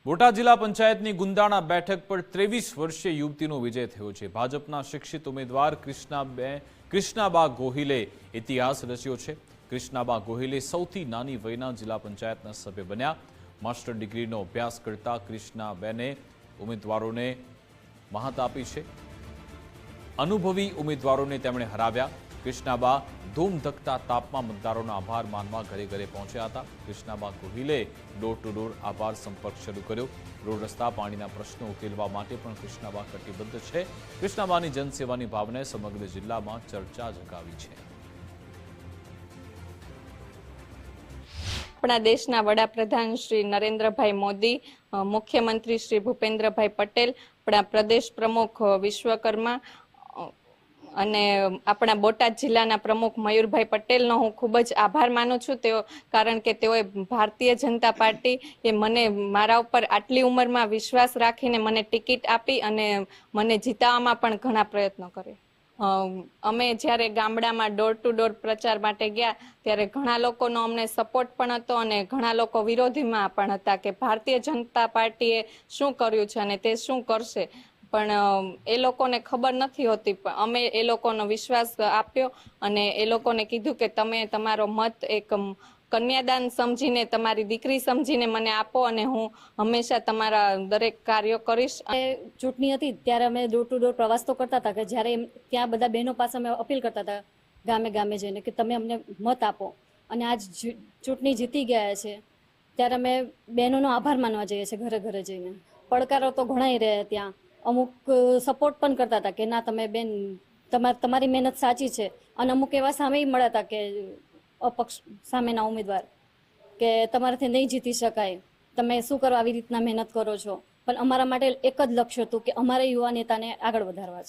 બોટાદ જિલ્લા પંચાયતની ગુંદાણા બેઠક પર 23 વર્ષીય યુવતીનો વિજય થયો છે। ભાજપના શિક્ષિત ઉમેદવાર કૃષ્ણાબા ગોહિલે ઇતિહાસ રચ્યો છે। કૃષ્ણાબા ગોહિલે સૌથી નાની વયના જિલ્લા પંચાયતના સભ્ય બન્યા। માસ્ટર ડિગ્રીનો અભ્યાસ કરતા કૃષ્ણાબેને ઉમેદવારોને મહાત આપી છે। અનુભવી ઉમેદવારોને તેમણે હરાવ્યા। કૃષ્ણાબા ધૂમ ધકતા તાપમાં મતદારોનો આભાર માનવા ઘરે ઘરે પહોંચ્યા હતા। કૃષ્ણાબા ગોહિલે ડોર ટુ ડોર આભાર સંપર્ક શરૂ કર્યો। રોડ રસ્તા પાણીના પ્રશ્નો ઉકેલવા માટે પણ કૃષ્ણાબા કટિબદ્ધ છે। કૃષ્ણાબાની જનસેવાની ભાવનાએ સમગ્ર જિલ્લામાં ચર્ચા જગાવી છે। अपना देशना वडाप्रधान श्री नरेन्द्रभाई मोदी, मुख्यमंत्री श्री भूपेन्द्रभाई पटेल, अपना प्रदेश प्रमुख विश्वकर्मा અને આપણા બોટાદ જિલ્લાના પ્રમુખ મયુરભાઈ પટેલનો હું ખૂબ જ આભાર માનું છું તેઓ કારણ કે તેઓએ ભારતીય જનતા પાર્ટી એ મને મારા ઉપર આટલી ઉંમરમાં વિશ્વાસ રાખીને મને ટિકિટ આપી અને મને જીતાવવામાં પણ ઘણા પ્રયત્નો કર્યા। અમે જ્યારે ગામડામાં ડોર ટુ ડોર પ્રચાર માટે ગયા ત્યારે ઘણા લોકોનો અમને સપોર્ટ પણ હતો અને ઘણા લોકો વિરોધીમાં પણ હતા કે ભારતીય જનતા પાર્ટીએ શું કર્યું છે અને તે શું કરશે, પણ એ લોકોને ખબર નથી હોતી। પણ અમે એ લોકોનો વિશ્વાસ આપ્યો અને એ લોકોને કીધું કે તમે તમારો મત એક કન્યાદાન સમજીને તમારી દીકરી સમજીને મને આપો અને હું હંમેશા તમારા દરેક કાર્યો કરીશ। ચૂંટણી હતી ત્યારે અમે ડોર ટુ ડોર પ્રવાસ તો કરતા હતા કે જ્યારે ત્યાં બધા બહેનો પાસે અમે અપીલ કરતા હતા ગામે ગામે જઈને કે તમે અમને મત આપો, અને આજ ચૂંટણી જીતી ગયા છે ત્યારે અમે બહેનોનો આભાર માનવા જઈએ છીએ ઘરે ઘરે જઈને। પડકારો તો ઘણાય રહ્યા ત્યાં, અમુક સપોર્ટ પણ કરતા હતા કે ના તમે બેન તમારી મહેનત સાચી છે, અને અમુક એવા સામે મળ્યા હતા કે અપક્ષ સામેના ઉમેદવાર કે તમારાથી નહીં જીતી શકાય, તમે શું કરવા આવી રીતના મહેનત કરો છો, પણ અમારા માટે એક જ લક્ષ્ય હતું કે અમારા યુવા નેતાને આગળ વધારવા છે।